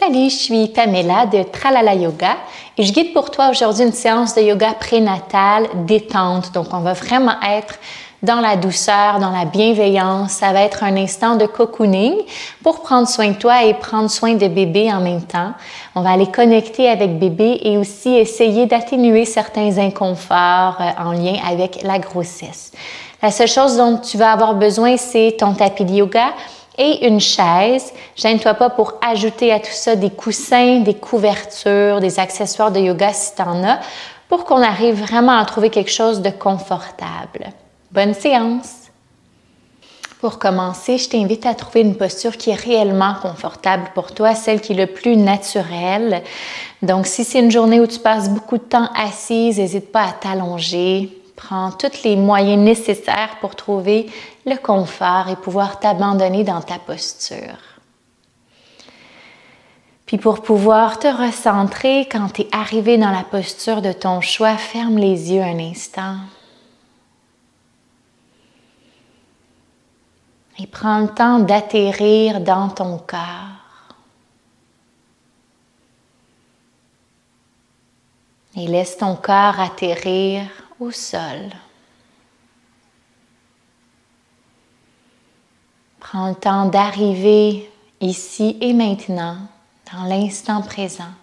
Salut, je suis Pamela de Tralala Yoga et je guide pour toi aujourd'hui une séance de yoga prénatal détente. Donc, on va vraiment être dans la douceur, dans la bienveillance. Ça va être un instant de cocooning pour prendre soin de toi et prendre soin de bébé en même temps. On va aller connecter avec bébé et aussi essayer d'atténuer certains inconforts en lien avec la grossesse. La seule chose dont tu vas avoir besoin, c'est ton tapis de yoga et une chaise. Gêne-toi pas pour ajouter à tout ça des coussins, des couvertures, des accessoires de yoga si tu en as, pour qu'on arrive vraiment à trouver quelque chose de confortable. Bonne séance! Pour commencer, je t'invite à trouver une posture qui est réellement confortable pour toi, celle qui est le plus naturelle. Donc, si c'est une journée où tu passes beaucoup de temps assise, n'hésite pas à t'allonger. Prends tous les moyens nécessaires pour trouver le confort et pouvoir t'abandonner dans ta posture. Puis pour pouvoir te recentrer, quand tu es arrivé dans la posture de ton choix, ferme les yeux un instant. Et prends le temps d'atterrir dans ton corps. Et laisse ton corps atterrir au sol. Prends le temps d'arriver ici et maintenant, dans l'instant présent.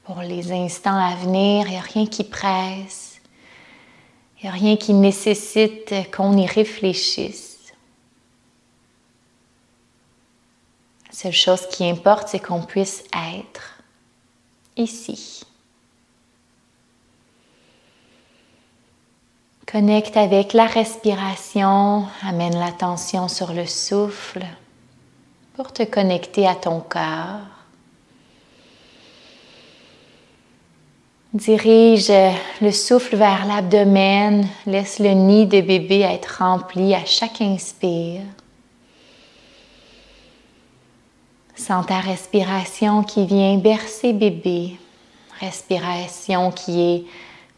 Pour les instants à venir, il n'y a rien qui presse, il n'y a rien qui nécessite qu'on y réfléchisse. La seule chose qui importe, c'est qu'on puisse être ici. Connecte avec la respiration, amène l'attention sur le souffle pour te connecter à ton corps. Dirige le souffle vers l'abdomen, laisse le nid de bébé être rempli à chaque inspire. Sens ta respiration qui vient bercer bébé, respiration qui est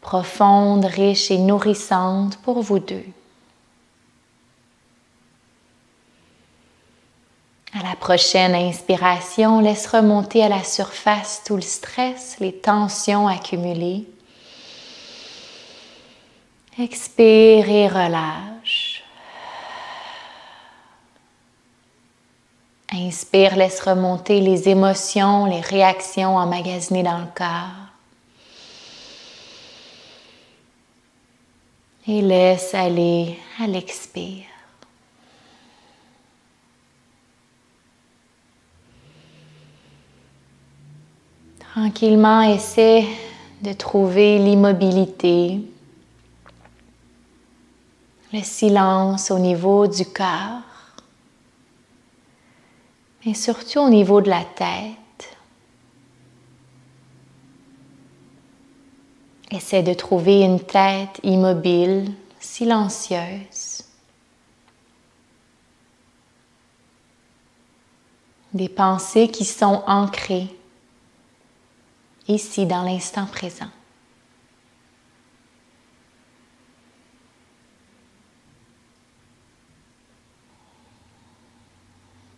profonde, riche et nourrissante pour vous deux. À la prochaine inspiration, laisse remonter à la surface tout le stress, les tensions accumulées. Expire et relâche. Inspire, laisse remonter les émotions, les réactions emmagasinées dans le corps. Et laisse aller à l'expire. Tranquillement, essaie de trouver l'immobilité, le silence au niveau du corps, mais surtout au niveau de la tête. Essaie de trouver une tête immobile, silencieuse. Des pensées qui sont ancrées ici, dans l'instant présent.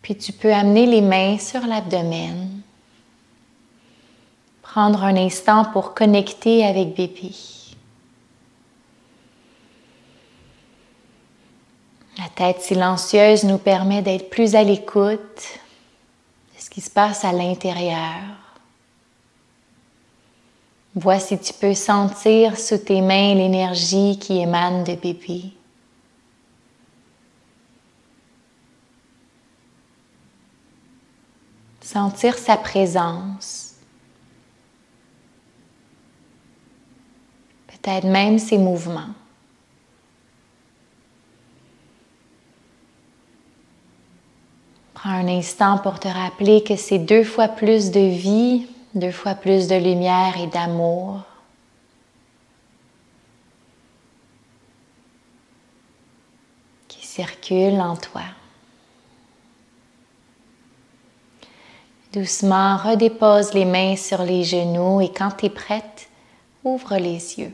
Puis tu peux amener les mains sur l'abdomen. Prendre un instant pour connecter avec bébé. La tête silencieuse nous permet d'être plus à l'écoute de ce qui se passe à l'intérieur. Vois si tu peux sentir sous tes mains l'énergie qui émane de bébé. Sentir sa présence. Peut-être même ses mouvements. Prends un instant pour te rappeler que c'est 2 fois plus de vie, 2 fois plus de lumière et d'amour. Qui circule en toi. Doucement, redépose les mains sur les genoux et quand tu es prête, ouvre les yeux.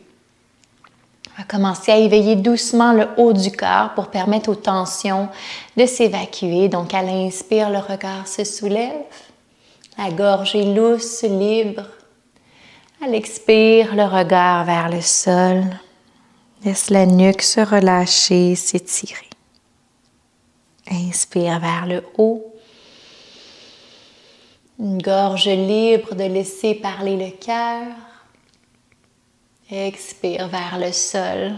On va commencer à éveiller doucement le haut du corps pour permettre aux tensions de s'évacuer. Donc, à l'inspire, le regard se soulève. La gorge est lousse, libre. À l'expire, le regard vers le sol. Laisse la nuque se relâcher, s'étirer. Inspire vers le haut. Une gorge libre de laisser parler le cœur. Expire vers le sol.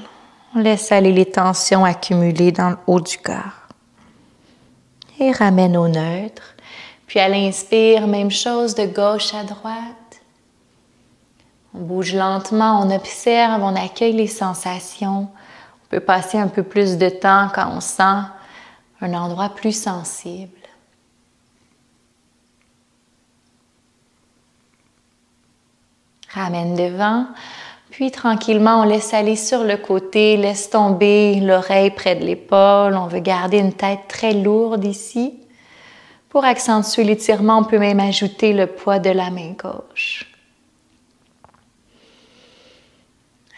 On laisse aller les tensions accumulées dans le haut du corps. Et ramène au neutre. Puis à l'inspire, même chose de gauche à droite. On bouge lentement, on observe, on accueille les sensations. On peut passer un peu plus de temps quand on sent un endroit plus sensible. Ramène devant. Puis tranquillement, on laisse aller sur le côté, laisse tomber l'oreille près de l'épaule. On veut garder une tête très lourde ici. Pour accentuer l'étirement, on peut même ajouter le poids de la main gauche.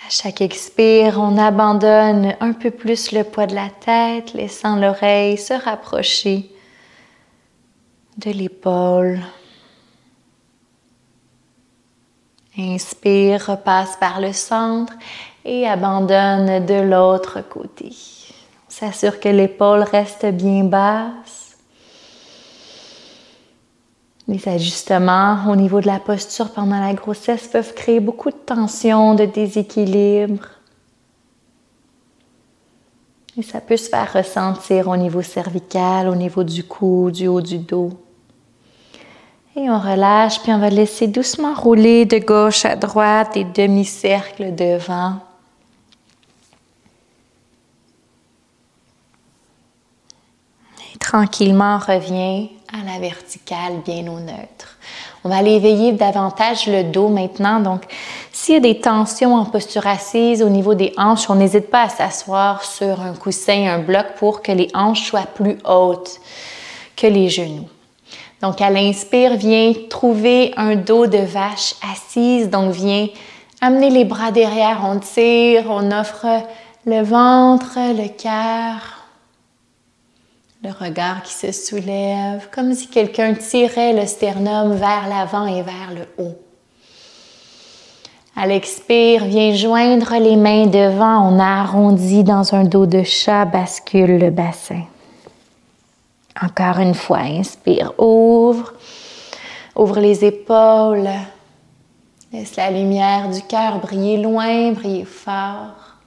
À chaque expire, on abandonne un peu plus le poids de la tête, laissant l'oreille se rapprocher de l'épaule. Inspire, repasse par le centre et abandonne de l'autre côté. On s'assure que l'épaule reste bien basse. Les ajustements au niveau de la posture pendant la grossesse peuvent créer beaucoup de tension, de déséquilibre. Et ça peut se faire ressentir au niveau cervical, au niveau du cou, du haut du dos. Et on relâche, puis on va laisser doucement rouler de gauche à droite, des demi-cercles devant. Et tranquillement, on revient à la verticale, bien au neutre. On va aller éveiller davantage le dos maintenant. Donc, s'il y a des tensions en posture assise au niveau des hanches, on n'hésite pas à s'asseoir sur un coussin, un bloc pour que les hanches soient plus hautes que les genoux. Donc, à l'inspire, viens trouver un dos de vache assise. Donc, viens amener les bras derrière. On tire, on offre le ventre, le cœur, le regard qui se soulève, comme si quelqu'un tirait le sternum vers l'avant et vers le haut. À l'expire, viens joindre les mains devant. On arrondit dans un dos de chat, bascule le bassin. Encore une fois, inspire, ouvre les épaules, laisse la lumière du cœur briller loin, briller fort.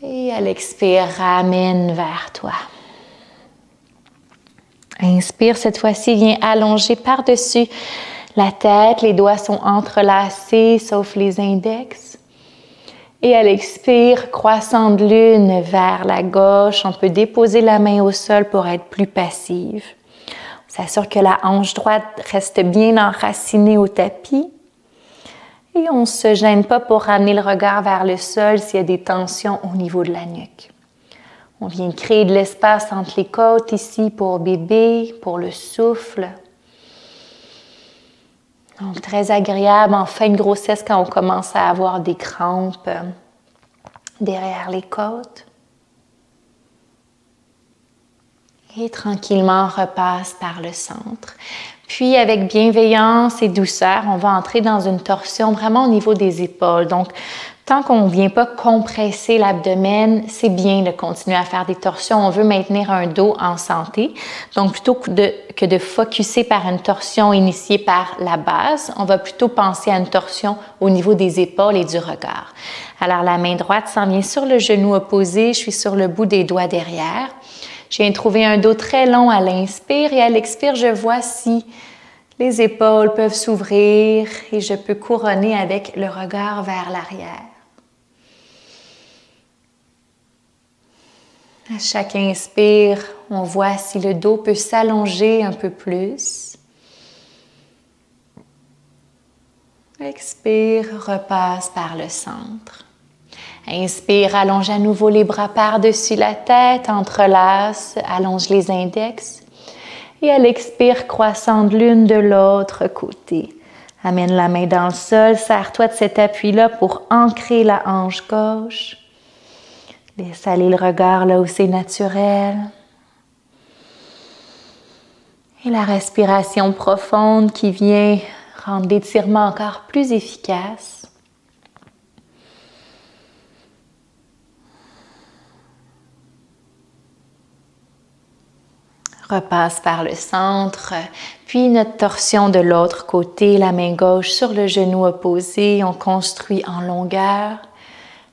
Et à l'expire, ramène vers toi. Inspire, cette fois-ci, viens allonger par-dessus la tête, les doigts sont entrelacés, sauf les index. Et à l'expire, croissant de lune vers la gauche, on peut déposer la main au sol pour être plus passive. On s'assure que la hanche droite reste bien enracinée au tapis. Et on ne se gêne pas pour ramener le regard vers le sol s'il y a des tensions au niveau de la nuque. On vient créer de l'espace entre les côtes ici pour bébé, pour le souffle. Donc, très agréable en fin de grossesse quand on commence à avoir des crampes derrière les côtes. Et tranquillement, on repasse par le centre. Puis, avec bienveillance et douceur, on va entrer dans une torsion vraiment au niveau des épaules. Donc, tant qu'on ne vient pas compresser l'abdomen, c'est bien de continuer à faire des torsions. On veut maintenir un dos en santé. Donc, plutôt que de focusser par une torsion initiée par la base, on va plutôt penser à une torsion au niveau des épaules et du regard. Alors, la main droite s'en vient sur le genou opposé. Je suis sur le bout des doigts derrière. Je viens de trouver un dos très long à l'inspire et à l'expire, je vois si les épaules peuvent s'ouvrir et je peux couronner avec le regard vers l'arrière. À chaque inspire, on voit si le dos peut s'allonger un peu plus. Expire, repasse par le centre. Inspire, allonge à nouveau les bras par-dessus la tête, entrelace, allonge les index. Et à l'expire, croissant de l'une de l'autre côté. Amène la main dans le sol, serre-toi de cet appui-là pour ancrer la hanche gauche. Laisse aller le regard là où c'est naturel. Et la respiration profonde qui vient rendre l'étirement encore plus efficace. Repasse par le centre, puis notre torsion de l'autre côté, la main gauche sur le genou opposé. On construit en longueur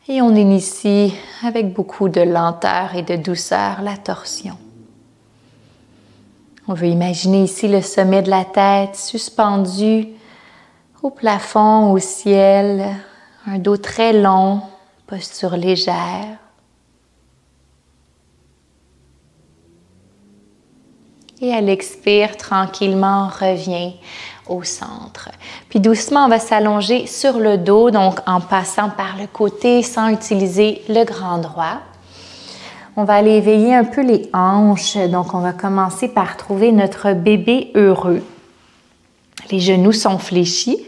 et on initie avec beaucoup de lenteur et de douceur la torsion. On veut imaginer ici le sommet de la tête suspendu au plafond, au ciel, un dos très long, posture légère. Et à l'expire, tranquillement, on revient au centre. Puis doucement, on va s'allonger sur le dos, donc en passant par le côté sans utiliser le grand droit. On va aller éveiller un peu les hanches. Donc, on va commencer par trouver notre bébé heureux. Les genoux sont fléchis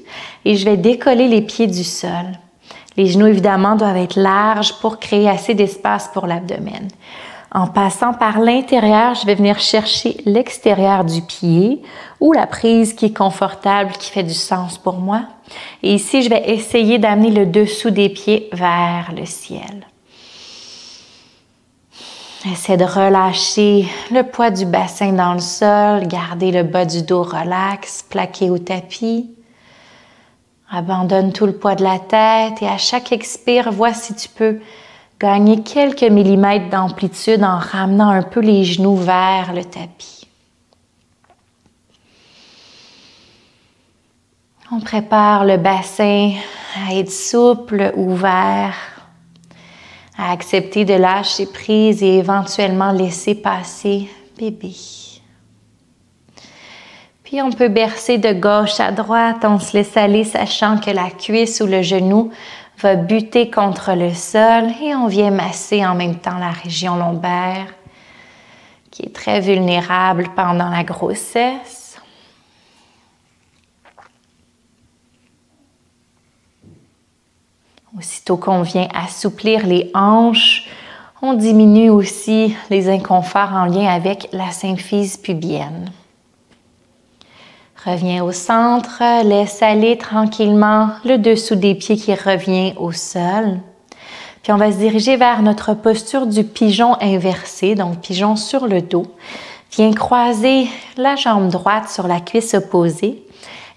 et je vais décoller les pieds du sol. Les genoux, évidemment, doivent être larges pour créer assez d'espace pour l'abdomen. En passant par l'intérieur, je vais venir chercher l'extérieur du pied ou la prise qui est confortable, qui fait du sens pour moi. Et ici, je vais essayer d'amener le dessous des pieds vers le ciel. Essaie de relâcher le poids du bassin dans le sol, garder le bas du dos relax, plaqué au tapis. Abandonne tout le poids de la tête et à chaque expire, vois si tu peux gagner quelques millimètres d'amplitude en ramenant un peu les genoux vers le tapis. On prépare le bassin à être souple, ouvert, à accepter de lâcher prise et éventuellement laisser passer bébé. Puis on peut bercer de gauche à droite, on se laisse aller sachant que la cuisse ou le genou va buter contre le sol et on vient masser en même temps la région lombaire qui est très vulnérable pendant la grossesse. Aussitôt qu'on vient assouplir les hanches, on diminue aussi les inconforts en lien avec la symphyse pubienne. Reviens au centre, laisse aller tranquillement le dessous des pieds qui revient au sol. Puis on va se diriger vers notre posture du pigeon inversé, donc pigeon sur le dos. Viens croiser la jambe droite sur la cuisse opposée.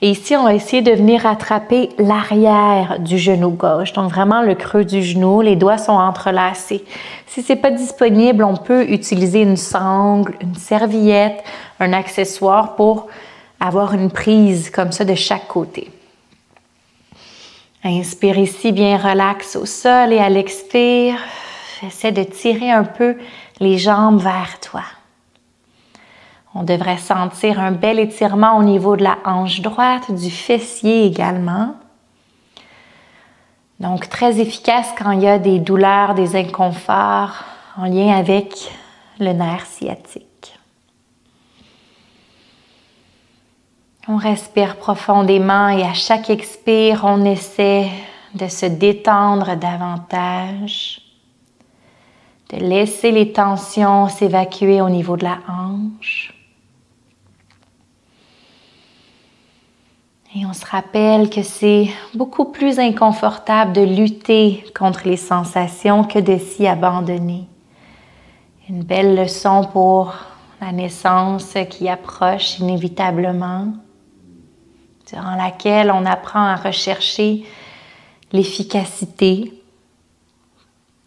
Et ici, on va essayer de venir attraper l'arrière du genou gauche, donc vraiment le creux du genou, les doigts sont entrelacés. Si ce n'est pas disponible, on peut utiliser une sangle, une serviette, un accessoire pour avoir une prise comme ça de chaque côté. Inspire ici, bien relax au sol et à l'expire, essaie de tirer un peu les jambes vers toi. On devrait sentir un bel étirement au niveau de la hanche droite, du fessier également. Donc très efficace quand il y a des douleurs, des inconforts en lien avec le nerf sciatique. On respire profondément et à chaque expire, on essaie de se détendre davantage, de laisser les tensions s'évacuer au niveau de la hanche. Et on se rappelle que c'est beaucoup plus inconfortable de lutter contre les sensations que de s'y abandonner. Une belle leçon pour la naissance qui approche inévitablement, durant laquelle on apprend à rechercher l'efficacité,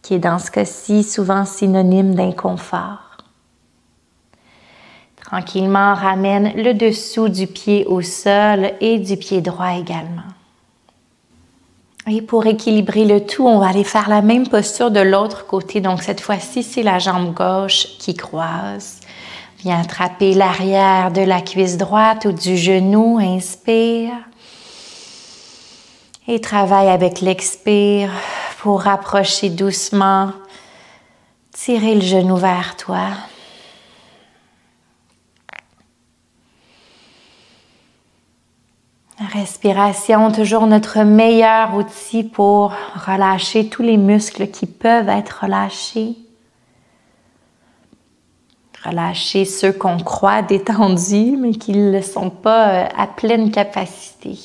qui est dans ce cas-ci souvent synonyme d'inconfort. Tranquillement, ramène le dessous du pied au sol et du pied droit également. Et pour équilibrer le tout, on va aller faire la même posture de l'autre côté. Donc cette fois-ci, c'est la jambe gauche qui croise. Viens attraper l'arrière de la cuisse droite ou du genou, inspire. Et travaille avec l'expire pour rapprocher doucement, tirer le genou vers toi. respiration, toujours notre meilleur outil pour relâcher tous les muscles qui peuvent être relâchés. Relâcher ceux qu'on croit détendus, mais qui ne le sont pas à pleine capacité.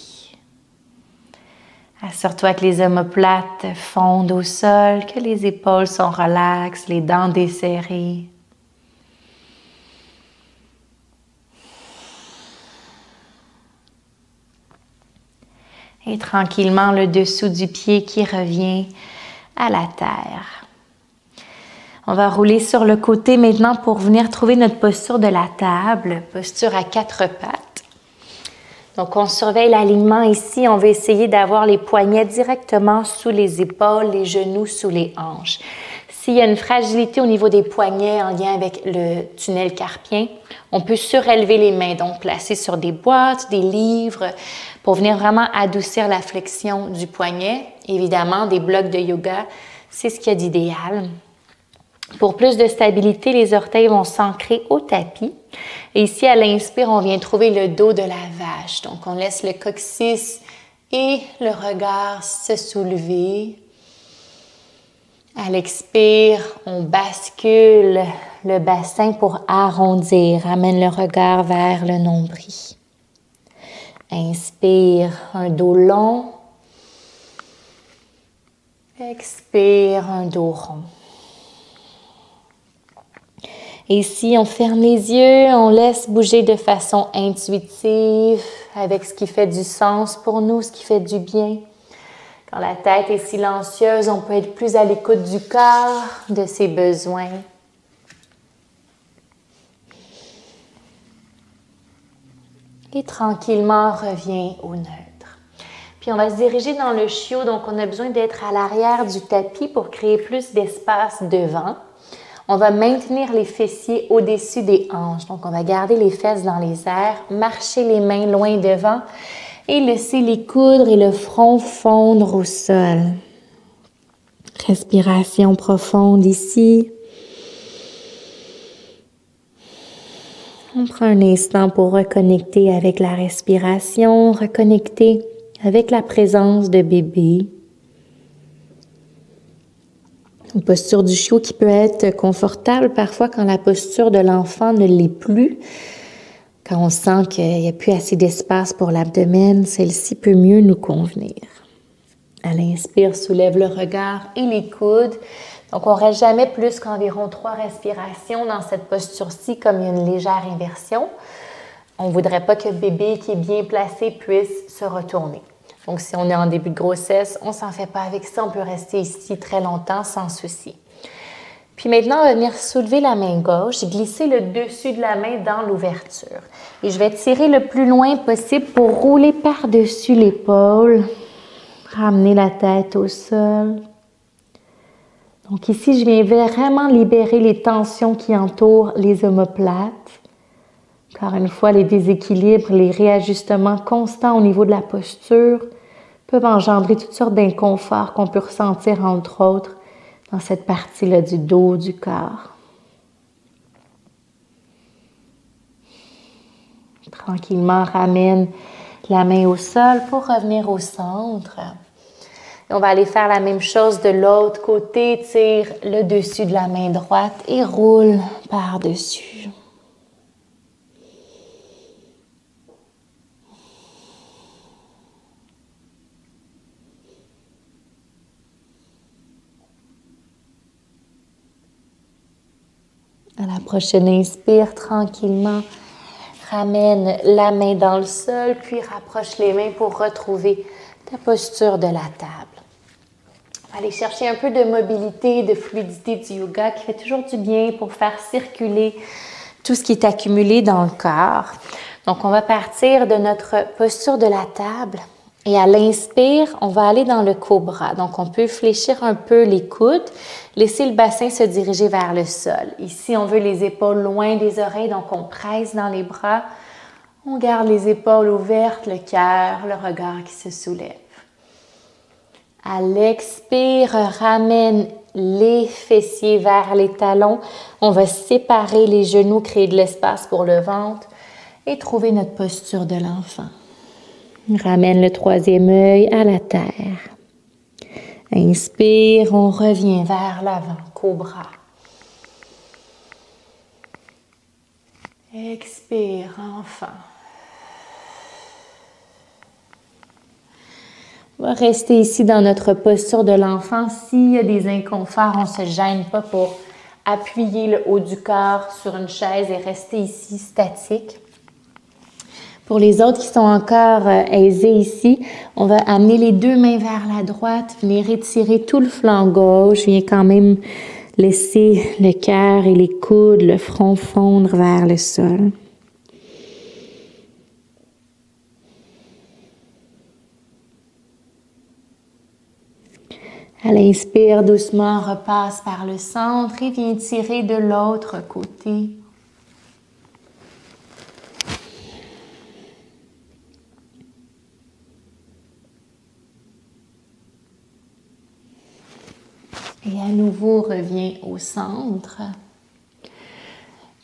Assure-toi que les omoplates fondent au sol, que les épaules sont relaxes, les dents desserrées. Et tranquillement, le dessous du pied qui revient à la terre. On va rouler sur le côté maintenant pour venir trouver notre posture de la table, posture à 4 pattes. Donc, on surveille l'alignement ici. On va essayer d'avoir les poignets directement sous les épaules, les genoux sous les hanches. S'il y a une fragilité au niveau des poignets en lien avec le tunnel carpien, on peut surélever les mains, donc placer sur des boîtes, des livres, pour venir vraiment adoucir la flexion du poignet. Évidemment, des blocs de yoga, c'est ce qu'il y a d'idéal. Pour plus de stabilité, les orteils vont s'ancrer au tapis. Et ici, à l'inspire, on vient trouver le dos de la vache. Donc, on laisse le coccyx et le regard se soulever. À l'expire, on bascule le bassin pour arrondir. Amène le regard vers le nombril. Inspire, un dos long. Expire, un dos rond. Et ici, on ferme les yeux, on laisse bouger de façon intuitive avec ce qui fait du sens pour nous, ce qui fait du bien. Quand la tête est silencieuse, on peut être plus à l'écoute du corps, de ses besoins. Et tranquillement, revient au neutre. Puis on va se diriger dans le chiot, donc on a besoin d'être à l'arrière du tapis pour créer plus d'espace devant. On va maintenir les fessiers au-dessus des hanches. Donc, on va garder les fesses dans les airs, marcher les mains loin devant et laisser les coudes et le front fondre au sol. Respiration profonde ici. On prend un instant pour reconnecter avec la respiration, reconnecter avec la présence de bébé. Une posture du chiot qui peut être confortable parfois quand la posture de l'enfant ne l'est plus. Quand on sent qu'il n'y a plus assez d'espace pour l'abdomen, celle-ci peut mieux nous convenir. À l'inspire, soulève le regard et les coudes. Donc, on ne reste jamais plus qu'environ 3 respirations dans cette posture-ci, comme il y a une légère inversion. On ne voudrait pas que le bébé qui est bien placé puisse se retourner. Donc, si on est en début de grossesse, on ne s'en fait pas avec ça. On peut rester ici très longtemps sans souci. Puis maintenant, on va venir soulever la main gauche, glisser le dessus de la main dans l'ouverture. Et je vais tirer le plus loin possible pour rouler par-dessus l'épaule. Ramener la tête au sol. Donc ici, je viens vraiment libérer les tensions qui entourent les omoplates. Encore une fois, les déséquilibres, les réajustements constants au niveau de la posture peuvent engendrer toutes sortes d'inconforts qu'on peut ressentir, entre autres, dans cette partie-là du dos, du corps. Tranquillement, ramène la main au sol pour revenir au centre. Et on va aller faire la même chose de l'autre côté. Tire le dessus de la main droite et roule par-dessus. À la prochaine inspire, tranquillement, ramène la main dans le sol, puis rapproche les mains pour retrouver ta posture de la table. On va aller chercher un peu de mobilité, de fluidité du yoga qui fait toujours du bien pour faire circuler tout ce qui est accumulé dans le corps. Donc, on va partir de notre posture de la table. Et à l'inspire, on va aller dans le cobra. Donc, on peut fléchir un peu les coudes, laisser le bassin se diriger vers le sol. Ici, on veut les épaules loin des oreilles, donc on presse dans les bras. On garde les épaules ouvertes, le cœur, le regard qui se soulève. À l'expire, ramène les fessiers vers les talons. On va séparer les genoux, créer de l'espace pour le ventre et trouver notre posture de l'enfant. Ramène le troisième œil à la terre. Inspire, on revient vers l'avant, cobra. Expire, enfin. On va rester ici dans notre posture de l'enfant. S'il y a des inconforts, on ne se gêne pas pour appuyer le haut du corps sur une chaise et rester ici statique. Pour les autres qui sont encore aisés ici, on va amener les deux mains vers la droite, venir étirer tout le flanc gauche, viens quand même laisser le cœur et les coudes, le front fondre vers le sol. À l'inspire, doucement, repasse par le centre et viens tirer de l'autre côté. Et à nouveau, reviens au centre.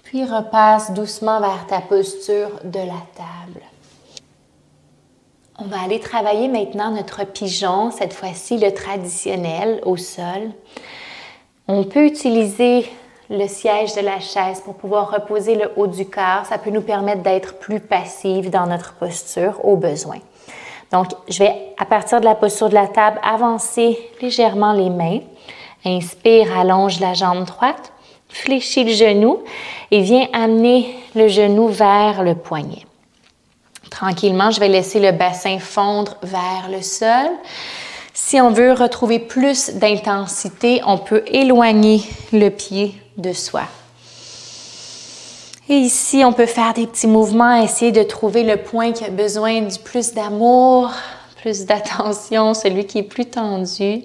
Puis repasse doucement vers ta posture de la table. On va aller travailler maintenant notre pigeon, cette fois-ci le traditionnel au sol. On peut utiliser le siège de la chaise pour pouvoir reposer le haut du corps. Ça peut nous permettre d'être plus passif dans notre posture au besoin. Donc, je vais, à partir de la posture de la table, avancer légèrement les mains. Inspire, allonge la jambe droite, fléchis le genou et viens amener le genou vers le poignet. Tranquillement, je vais laisser le bassin fondre vers le sol. Si on veut retrouver plus d'intensité, on peut éloigner le pied de soi. Et ici, on peut faire des petits mouvements, essayer de trouver le point qui a besoin du plus d'amour, plus d'attention, celui qui est plus tendu.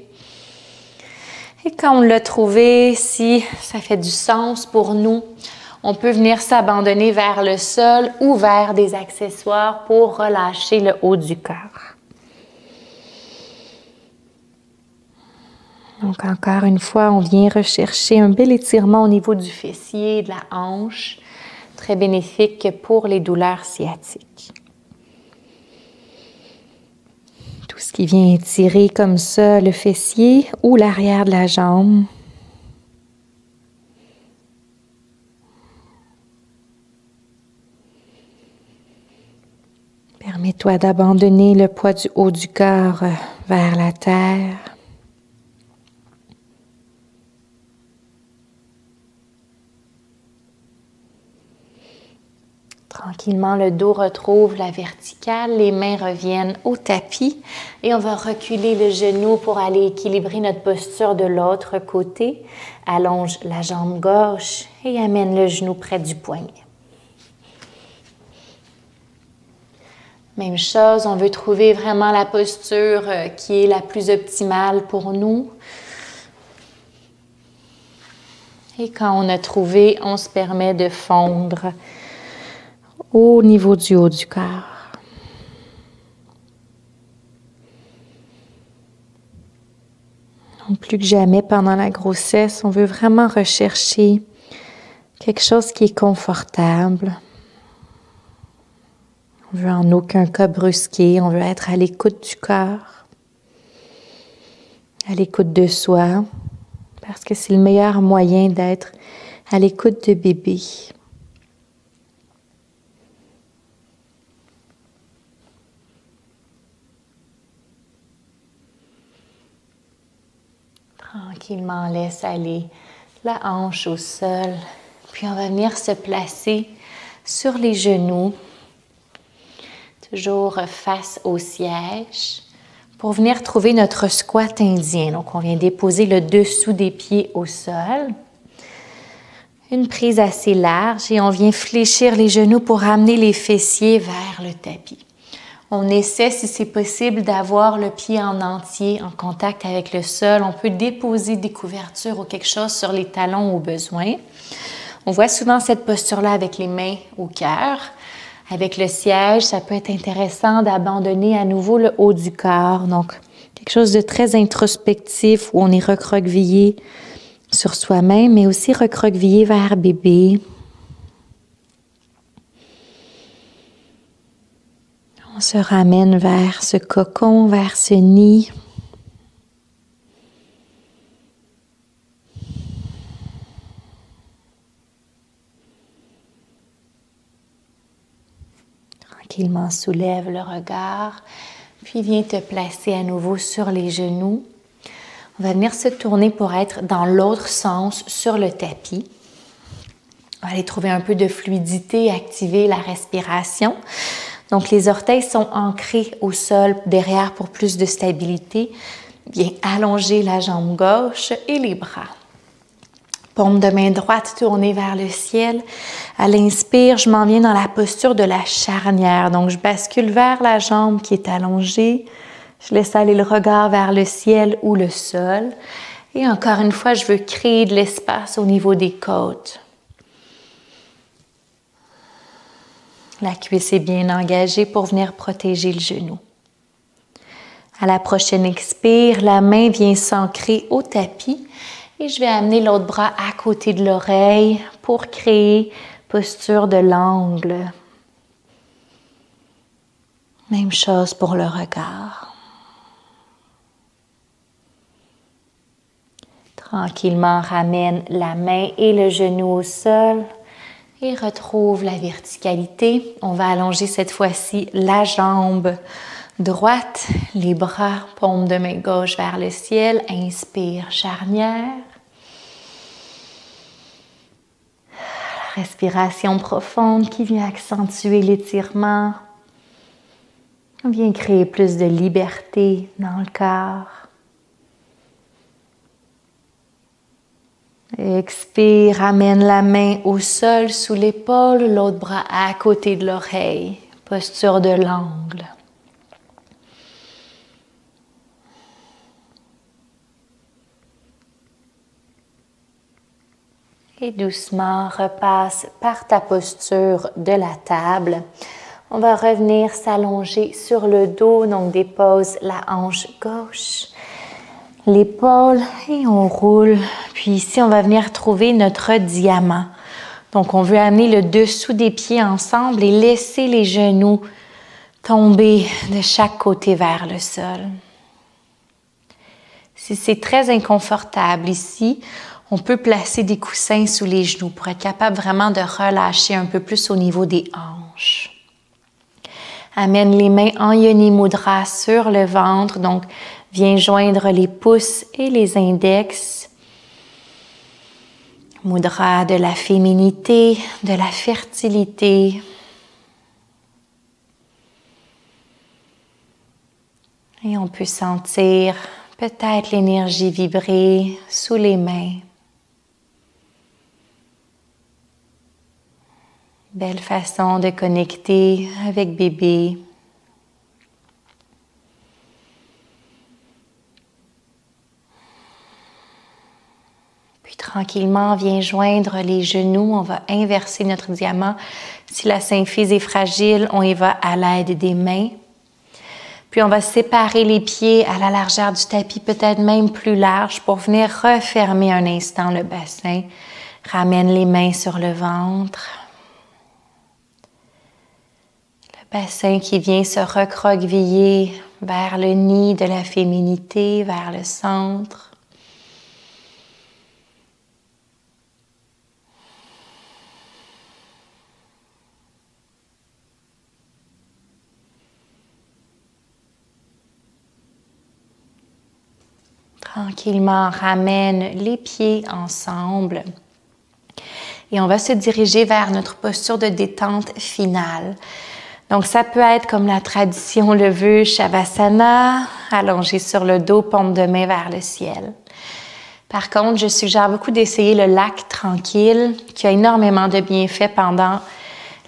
Et quand on l'a trouvé, si ça fait du sens pour nous, on peut venir s'abandonner vers le sol ou vers des accessoires pour relâcher le haut du corps. Donc encore une fois, on vient rechercher un bel étirement au niveau du fessier, de la hanche, très bénéfique pour les douleurs sciatiques. Tout ce qui vient étirer comme ça le fessier ou l'arrière de la jambe. Permets-toi d'abandonner le poids du haut du corps vers la terre. Tranquillement, le dos retrouve la verticale, les mains reviennent au tapis et on va reculer le genou pour aller équilibrer notre posture de l'autre côté. Allonge la jambe gauche et amène le genou près du poignet. Même chose, on veut trouver vraiment la posture qui est la plus optimale pour nous. Et quand on a trouvé, on se permet de fondre au niveau du haut du corps. Donc, plus que jamais pendant la grossesse, on veut vraiment rechercher quelque chose qui est confortable. On veut en aucun cas brusquer, on veut être à l'écoute du corps, à l'écoute de soi, parce que c'est le meilleur moyen d'être à l'écoute de bébé. Tranquillement, laisse aller la hanche au sol, puis on va venir se placer sur les genoux, toujours face au siège, pour venir trouver notre squat indien. Donc, on vient déposer le dessous des pieds au sol. Une prise assez large et on vient fléchir les genoux pour amener les fessiers vers le tapis. On essaie, si c'est possible, d'avoir le pied en entier en contact avec le sol. On peut déposer des couvertures ou quelque chose sur les talons au besoin. On voit souvent cette posture-là avec les mains au cœur. Avec le siège, ça peut être intéressant d'abandonner à nouveau le haut du corps. Donc, quelque chose de très introspectif où on est recroquevillé sur soi-même, mais aussi recroquevillé vers bébé. On se ramène vers ce cocon, vers ce nid. Tranquillement soulève le regard, puis viens te placer à nouveau sur les genoux. On va venir se tourner pour être dans l'autre sens sur le tapis. On va aller trouver un peu de fluidité, activer la respiration. Donc, les orteils sont ancrés au sol derrière pour plus de stabilité. Viens allonger la jambe gauche et les bras. Paume de main droite tournée vers le ciel. À l'inspire, je m'en viens dans la posture de la charnière. Donc, je bascule vers la jambe qui est allongée. Je laisse aller le regard vers le ciel ou le sol. Et encore une fois, je veux créer de l'espace au niveau des côtes. La cuisse est bien engagée pour venir protéger le genou. À la prochaine expire, la main vient s'ancrer au tapis et je vais amener l'autre bras à côté de l'oreille pour créer posture de l'angle. Même chose pour le regard. Tranquillement, ramène la main et le genou au sol. Et retrouve la verticalité. On va allonger cette fois-ci la jambe droite, les bras, paume de main gauche vers le ciel. Inspire, charnière. Respiration profonde qui vient accentuer l'étirement. On vient créer plus de liberté dans le corps. Expire, ramène la main au sol sous l'épaule, l'autre bras à côté de l'oreille. Posture de l'angle. Et doucement, repasse par ta posture de la table. On va revenir s'allonger sur le dos, donc dépose la hanche gauche. L'épaule et on roule. Puis ici, on va venir trouver notre diamant. Donc, on veut amener le dessous des pieds ensemble et laisser les genoux tomber de chaque côté vers le sol. Si c'est très inconfortable ici, on peut placer des coussins sous les genoux pour être capable vraiment de relâcher un peu plus au niveau des hanches. Amène les mains en Yoni Mudra sur le ventre. Donc, viens joindre les pouces et les index. Mudra de la féminité, de la fertilité. Et on peut sentir peut-être l'énergie vibrer sous les mains. Belle façon de connecter avec bébé. Puis tranquillement, viens joindre les genoux. On va inverser notre diamant. Si la symphyse est fragile, on y va à l'aide des mains. Puis on va séparer les pieds à la largeur du tapis, peut-être même plus large, pour venir refermer un instant le bassin. Ramène les mains sur le ventre. Le bassin qui vient se recroqueviller vers le nid de la féminité, vers le centre. Tranquillement, ramène les pieds ensemble et on va se diriger vers notre posture de détente finale. Donc, ça peut être comme la tradition le veut, Shavasana, allongé sur le dos, paume de main vers le ciel. Par contre, je suggère beaucoup d'essayer le lac tranquille qui a énormément de bienfaits pendant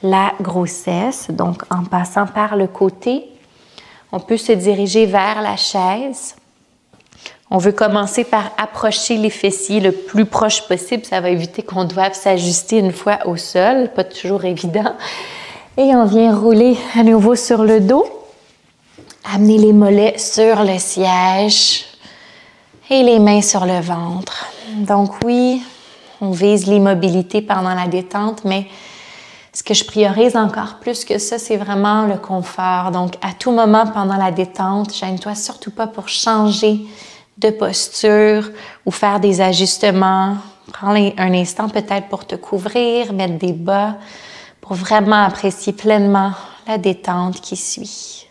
la grossesse. Donc, en passant par le côté, on peut se diriger vers la chaise. On veut commencer par approcher les fessiers le plus proche possible. Ça va éviter qu'on doive s'ajuster une fois au sol, pas toujours évident. Et on vient rouler à nouveau sur le dos. Amener les mollets sur le siège et les mains sur le ventre. Donc oui, on vise l'immobilité pendant la détente, mais Ce que je priorise encore plus que ça, c'est vraiment le confort. Donc, à tout moment pendant la détente, gêne-toi surtout pas pour changer de posture ou faire des ajustements. Prends un instant peut-être pour te couvrir, mettre des bas, pour vraiment apprécier pleinement la détente qui suit.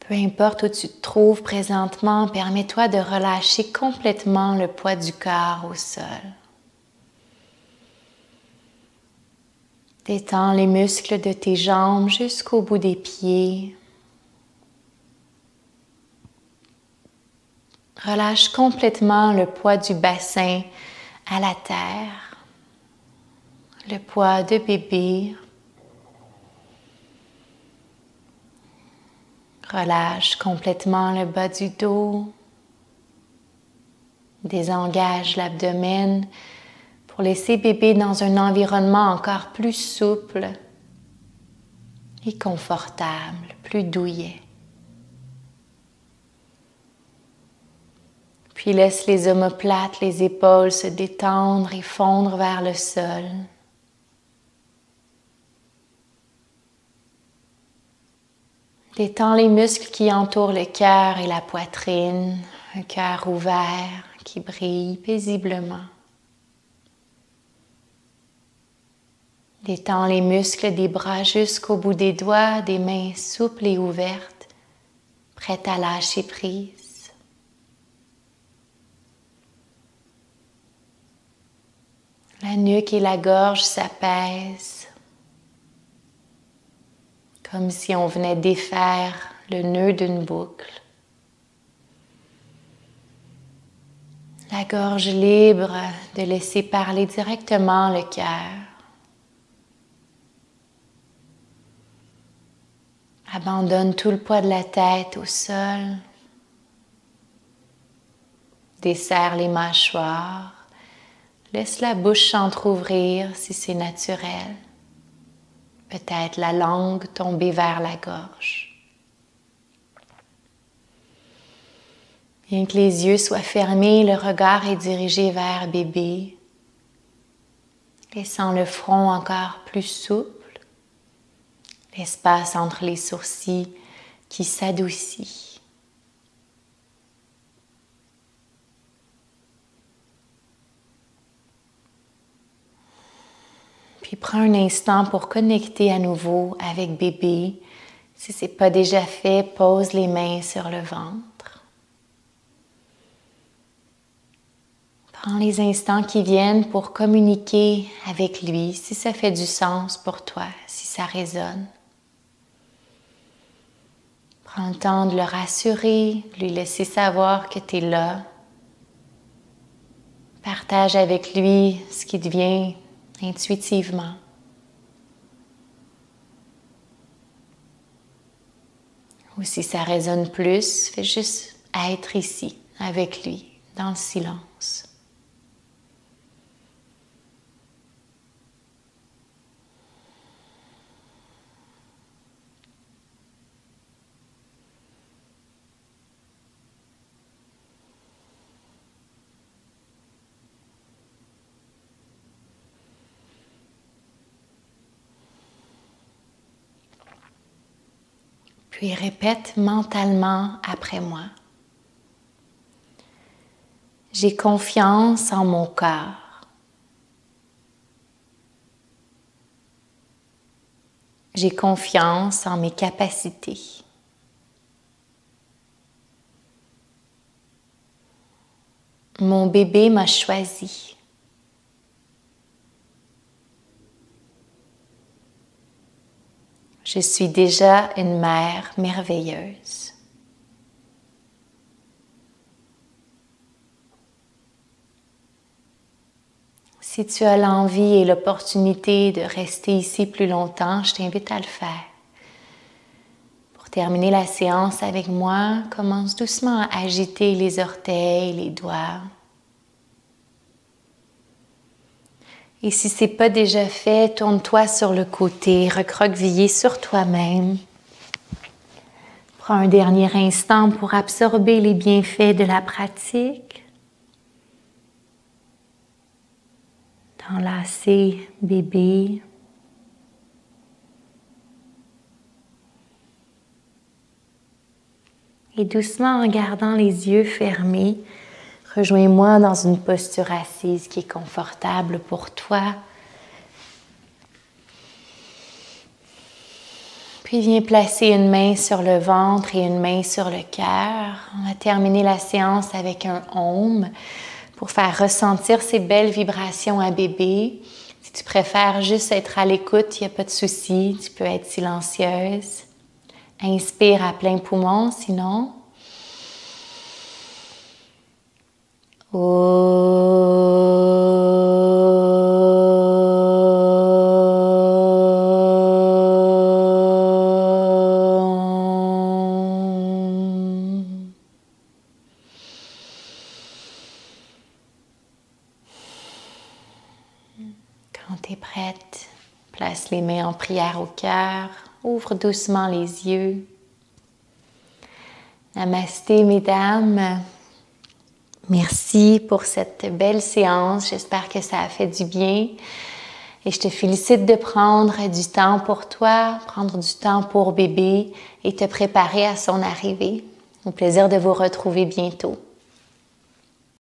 Peu importe où tu te trouves présentement, permets-toi de relâcher complètement le poids du corps au sol. Détends les muscles de tes jambes jusqu'au bout des pieds. Relâche complètement le poids du bassin à la terre, le poids de bébé. Relâche complètement le bas du dos. Désengage l'abdomen pour laisser bébé dans un environnement encore plus souple et confortable, plus douillet. Puis laisse les omoplates, les épaules se détendre et fondre vers le sol. Détends les muscles qui entourent le cœur et la poitrine, un cœur ouvert qui brille paisiblement. Détends les muscles des bras jusqu'au bout des doigts, des mains souples et ouvertes, prêtes à lâcher prise. La nuque et la gorge s'apaisent, comme si on venait défaire le nœud d'une boucle. La gorge libre de laisser parler directement le cœur. Abandonne tout le poids de la tête au sol. Desserre les mâchoires. Laisse la bouche s'entrouvrir si c'est naturel. Peut-être la langue tomber vers la gorge. Bien que les yeux soient fermés, le regard est dirigé vers bébé, laissant le front encore plus souple, l'espace entre les sourcils qui s'adoucit. Puis prends un instant pour connecter à nouveau avec bébé. Si ce n'est pas déjà fait, pose les mains sur le ventre. Prends les instants qui viennent pour communiquer avec lui, si ça fait du sens pour toi, si ça résonne. Prends le temps de le rassurer, de lui laisser savoir que tu es là. Partage avec lui ce qui te vient intuitivement. Ou si ça résonne plus, fais juste être ici, avec lui, dans le silence. Puis répète mentalement après moi. J'ai confiance en mon corps. J'ai confiance en mes capacités. Mon bébé m'a choisi. Je suis déjà une mère merveilleuse. Si tu as l'envie et l'opportunité de rester ici plus longtemps, je t'invite à le faire. Pour terminer la séance avec moi, commence doucement à agiter les orteils, les doigts. Et si ce n'est pas déjà fait, tourne-toi sur le côté, recroquevillé sur toi-même. Prends un dernier instant pour absorber les bienfaits de la pratique. d'enlacer bébé. Et doucement, en gardant les yeux fermés, rejoins-moi dans une posture assise qui est confortable pour toi. Puis viens placer une main sur le ventre et une main sur le cœur. On va terminer la séance avec un Om pour faire ressentir ces belles vibrations à bébé. Si tu préfères juste être à l'écoute, il n'y a pas de souci, tu peux être silencieuse. Inspire à plein poumon, sinon. Quand tu es prête, place les mains en prière au cœur, ouvre doucement les yeux. Namasté, mesdames. Merci pour cette belle séance. J'espère que ça a fait du bien. Et je te félicite de prendre du temps pour toi, prendre du temps pour bébé et te préparer à son arrivée. Au plaisir de vous retrouver bientôt.